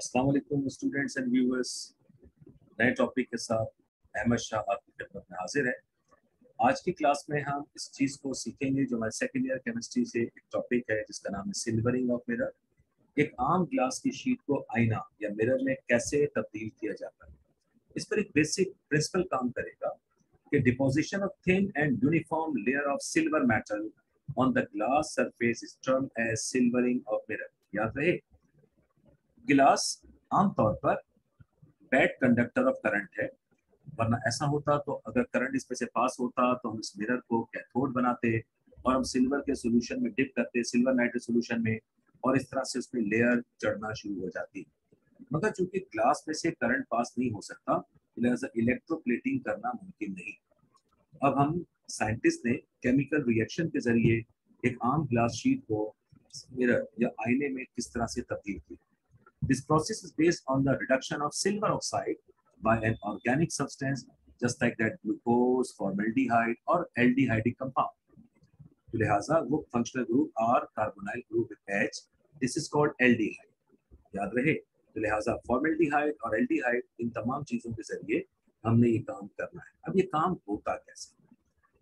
अस्सलाम वालेकुम students and viewers. नए टॉपिक के साथ अहमद शाह आपकी खिदमत में हाजिर है। आज की क्लास में हम इस चीज़ को सीखेंगे जो हमारे सेकेंड ईयर केमिस्ट्री से एक टॉपिक है जिसका नाम है सिल्वरिंग ऑफ मिरर। एक आम ग्लास की शीट को आईना या मिरर में कैसे तब्दील किया जाता है, इस पर एक बेसिक प्रिंसिपल काम करेगा कि deposition of thin and uniform layer of silver metal on the glass surface is termed as silvering of mirror. याद रहे, गिलास आमतौर पर बैड कंडक्टर ऑफ करंट है, वरना ऐसा होता तो अगर करंट इस पे से पास होता तो हम इस मिरर को कैथोड बनाते और हम सिल्वर के सॉल्यूशन में डिप करते, सिल्वर नाइट्रेट सॉल्यूशन में, और इस तरह से उसमें लेयर चढ़ना शुरू हो जाती। मगर चूंकि ग्लास में से करंट पास नहीं हो सकता, लिहाजा इलेक्ट्रोप्लेटिंग करना मुमकिन नहीं। अब हम साइंटिस्ट ने केमिकल रिएक्शन के जरिए एक आम ग्लास शीट को मिरर या आईने में किस तरह से तब्दील की। This process is based on the reduction of silver oxide by an organic substance just like that glucose, formaldehyde or aldehydic compound. तो लिहाजा वो functional group R, carbonyl group H, this is called aldehyde. याद रहे, तो लिहाजा formaldehyde और aldehyde, इन तमाम चीजों के जरिए हमने ये काम करना है। अब ये काम होता कैसे?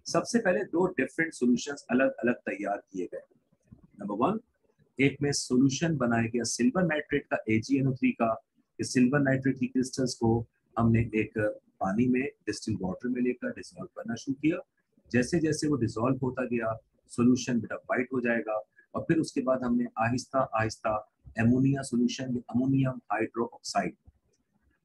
सबसे पहले दो डिफरेंट सॉल्यूशंस अलग अलग तैयार किए गए। नंबर वन, एक में सॉल्यूशन बनाया गया सिल्वर नाइट्रेट का AgNO3 का। इस सिल्वर नाइट्रेट की क्रिस्टल्स को हमने एक पानी में डिस्टिल वाटर में लेकर डिसॉल्व करना शुरू किया। जैसे जैसे वो डिसॉल्व होता गया सॉल्यूशन बेटा वाइट हो जाएगा, और फिर उसके बाद हमने Aahista Aahista ammonia solution, ammonium hydroxide,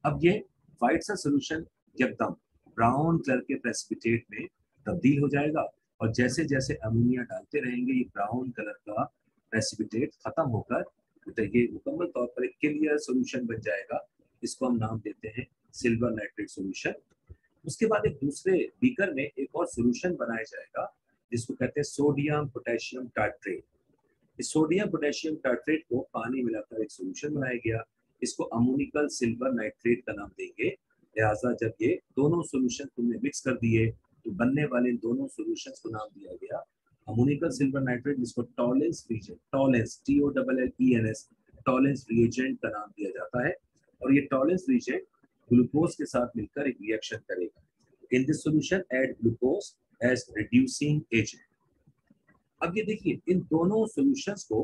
अब ये वाइट सा सॉल्यूशन एकदम ब्राउन कलर के प्रेसिपिटेट में तब्दील हो जाएगा, और जैसे जैसे अमोनिया डालते रहेंगे ये ब्राउन कलर का प्रेसिपिटेट खत्म होकर तो ये मुकम्मल तौर पर एक क्लियर सॉल्यूशन बन जाएगा। इसको हम नाम देते हैं सिल्वर नाइट्रेट सॉल्यूशन। उसके बाद एक दूसरे बीकर में एक और सॉल्यूशन बनाया जाएगा जिसको कहते हैं सोडियम पोटेशियम टार्ट्रेट। इस सोडियम पोटेशियम टार्ट्रेट को पानी मिलाकर एक सॉल्यूशन बनाया गया। इसको अमोनिकल सिल्वर नाइट्रेट का नाम देंगे। लिहाजा जब ये दोनों सॉल्यूशन तुमने मिक्स कर दिए तो बनने वाले दोनों सॉल्यूशंस को नाम दिया गया अमोनिकल सिल्वर नाइट्रेट, जिसको Tollens reagent, Tollens TOLLENS, Tollens reagent का नाम दिया जाता है। और ये टॉलेंस रिएजेंट ग्लूकोज के साथ मिलकर एक रिएक्शन करेगा। In this solution add glucose as reducing agent. अब ये देखिए, इन दोनों सॉल्यूशंस को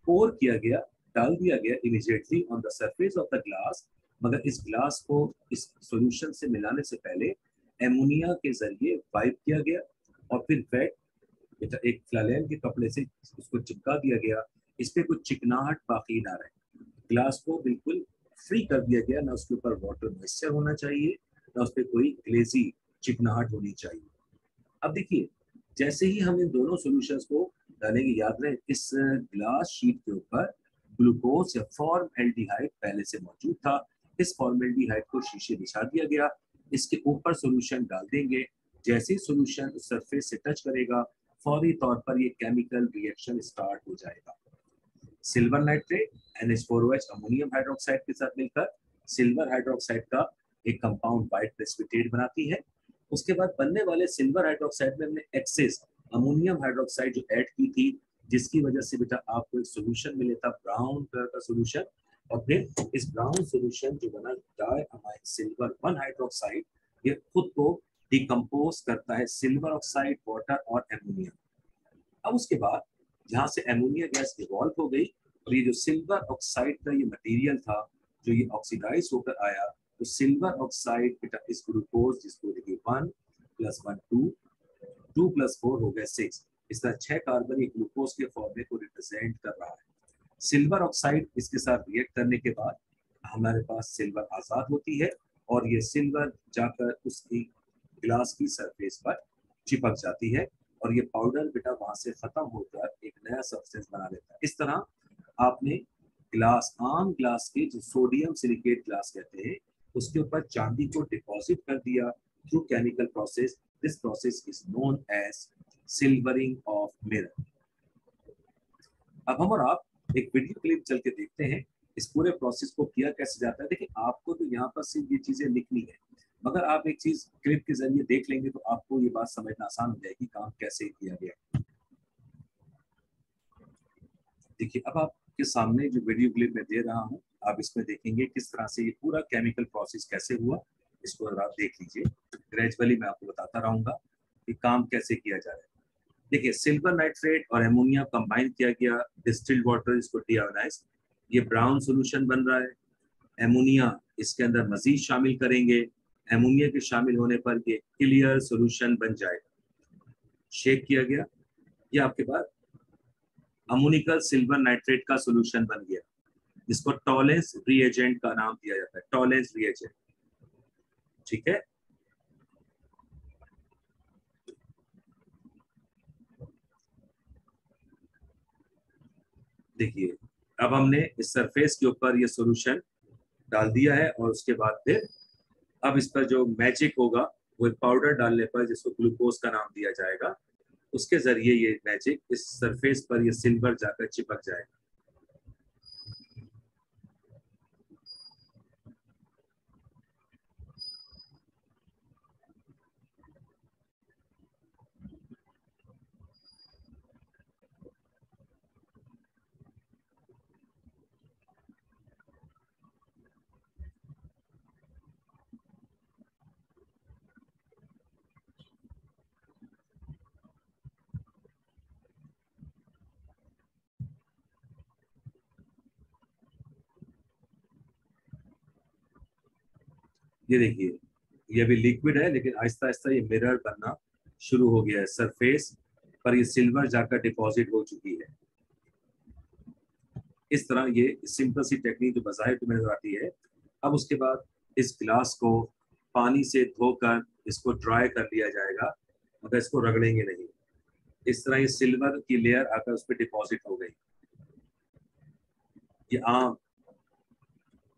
पोर किया गया, डाल दिया गया immediately on the surface of the glass. मगर इस ग्लास को इस सॉल्यूशन से मिलाने से पहले एमोनिया के जरिए वाइप किया गया, और फिर वेट एक फ्लैलेन के कपड़े से उसको चिपका दिया गया। इस पे कुछ चिकनाहट बाकी ना रहे। ग्लास को बिल्कुल फ्री कर दिया गया, ना उसके ऊपर वाटर मॉइस्चर होना चाहिए, ना उस पर कोई ग्लेजी चिकनाहट होनी चाहिए। अब देखिए, जैसे ही हम इन दोनों सॉल्यूशंस को डालेंगे, याद रहे इस ग्लास शीट के ऊपर ग्लूकोज या फॉर्मल्डिहाइड पहले से मौजूद था। इस फॉर्मल्डिहाइड को शीशे बिछा दिया गया, इसके ऊपर सॉल्यूशन डाल देंगे। जैसे ही सॉल्यूशन उस सरफेस से टच करेगा फौरी तौर पर ये केमिकल रिएक्शन स्टार्ट हो जाएगा। Silver nitrate NH4OH ammonium hydroxide के साथ मिलकर सिल्वर हाइड्रोक्साइड का एक कंपाउंड व्हाइट प्रेसिपिटेट बनाती है। उसके बाद बनने वाले सिल्वर हाइड्रोक्साइड में हमने एक्सेस अमोनियम हाइड्रोक्साइड जो ऐड की थी, जिसकी वजह से बेटा आपको एक सॉल्यूशन मिले था ब्राउन कलर का सॉल्यूशन। और फिर इस ब्राउन सॉल्यूशन जो बना डाइअमाइन सिल्वर 1 हाइड्रोक्साइड, ये खुद को डिकम्पोज करता है सिल्वर ऑक्साइड, वाटर और एमोनिया। अब उसके बाद जहाँ से एमोनिया गैस इवॉल्व हो गई, और ये जो सिल्वर ऑक्साइड का ये मटेरियल था जो ये ऑक्सीडाइज होकर आया, तो सिल्वर ऑक्साइड बेटा इस ग्लूकोज, जिसको देखिए 1 + 1 2, 2 + 4 हो गए 6, इस तरह 6 कार्बन ये ग्लूकोज के फॉर्मे को रिप्रेजेंट कर रहा है। सिल्वर ऑक्साइड इसके साथ रिएक्ट करने के बाद हमारे पास सिल्वर आजाद होती है, और ये सिल्वर जाकर उसकी ग्लास की सरफेस पर चिपक जाती है, और ये पाउडर बेटा वहां से खत्म होकर एक नया सब्सटेंस बना लेता है। इस तरह आपने ग्लास, आम ग्लास के जो सोडियम सिलिकेट ग्लास कहते हैं, उसके ऊपर चांदी को डिपॉजिट कर दिया through chemical process. This process is known as silvering of mirror. अब हम और आप एक वीडियो क्लिप चल के देखते हैं इस पूरे प्रोसेस को किया कैसे जाता है। देखिए, आपको तो यहाँ पर सिर्फ ये चीजें लिखनी है, मगर आप एक चीज क्लिप के जरिए देख लेंगे तो आपको ये बात समझना आसान हो जाएगी काम कैसे किया गया। देखिए, अब आपके सामने जो वीडियो क्लिप में दे रहा हूँ आप इसमें देखेंगे किस तरह से ये पूरा केमिकल प्रोसेस कैसे हुआ, इसको अगर आप देख लीजिए। ग्रेजुअली मैं आपको बताता रहूंगा कि काम कैसे किया जा रहा है। देखिए, सिल्वर नाइट्रेट और एमोनिया कंबाइन किया गया, डिस्टिल्ड वाटर इसको डीआयोनाइज, ये ब्राउन सोल्यूशन बन रहा है। एमोनिया इसके अंदर मजीद शामिल करेंगे, एमोनिया के शामिल होने पर ये क्लियर सोल्यूशन बन जाएगा। शेक किया गया, ये आपके पास अमोनिकल सिल्वर नाइट्रेट का सोल्यूशन बन गया, जिसको टॉलेंस रिएजेंट का नाम दिया जाता है, टॉलेंस रिएजेंट। ठीक है, देखिए अब हमने इस सरफेस के ऊपर ये सॉल्यूशन डाल दिया है, और उसके बाद फिर अब इस पर जो मैजिक होगा वो पाउडर डालने पर, जिसको ग्लूकोज का नाम दिया जाएगा, उसके जरिए ये मैजिक इस सरफेस पर ये सिल्वर जाकर चिपक जाएगा। ये देखिए, ये भी लिक्विड है, लेकिन आहिस्ता आहिस्ता ये मिरर बनना शुरू हो गया है। सरफेस पर ये सिल्वर जाकर डिपॉजिट हो चुकी है। इस तरह ये सिंपल सी टेक्निक जो बाज़ाहिर तुम्हें नजर आती है। अब उसके बाद इस गिलास को पानी से धोकर इसको ड्राई कर लिया जाएगा, मगर इसको रगड़ेंगे नहीं। इस तरह ये सिल्वर की लेयर आकर उस पर डिपॉजिट हो गई। ये आम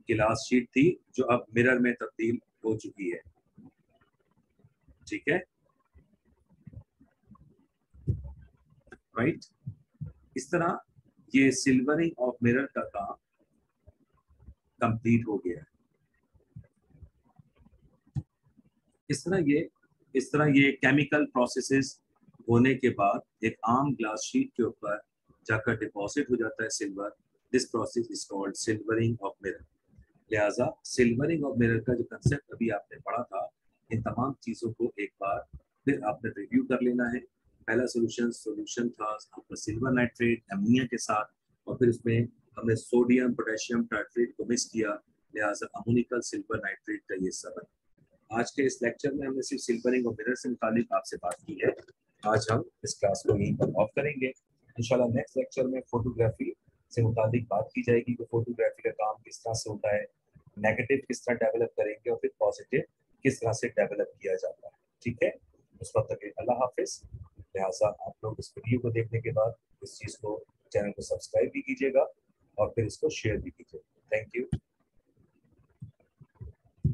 गिलास शीट थी जो अब मिरर में तब्दील हो चुकी है। ठीक है, राइट। इस तरह ये सिल्वरिंग ऑफ मिरर का काम कंप्लीट हो गया है। इस तरह ये केमिकल प्रोसेसेस होने के बाद एक आम ग्लास शीट के ऊपर जाकर डिपॉजिट हो जाता है silver. This process is called silvering of mirror. लिहाजा सिल्वरिंग ऑफ मिरर का जो कंसेप्ट अभी आपने पढ़ा था, इन तमाम चीज़ों को एक बार फिर आपने रिव्यू कर लेना है। पहला सॉल्यूशन था आपका सिल्वर नाइट्रेट एमोनिया के साथ, और फिर उसमें हमने सोडियम पोटेशियम टाइट्रेट को मिक्स किया, लिहाजा अमोनिकल सिल्वर नाइट्रेट का ये सब। आज के इस लेक्चर में हमने सिर्फ सिल्वरिंग और मिरर से मुतालिक आपसे बात की है। आज हम इस क्लास को यहीं पर ऑफ करेंगे। इंशाल्लाह नेक्स्ट लेक्चर में फोटोग्राफी से मुतालिक बात की जाएगी कि फोटोग्राफी का काम किस तरह से होता है, नेगेटिव किस तरह डेवलप करेंगे और फिर पॉजिटिव किस तरह से डेवलप किया जाता है। ठीक है, उस वक्त तक अल्लाह हाफिज। लिहाजा आप लोग इस वीडियो को देखने के बाद इस चीज़ को, चैनल को सब्सक्राइब भी कीजिएगा और फिर इसको शेयर भी कीजिएगा। Thank you.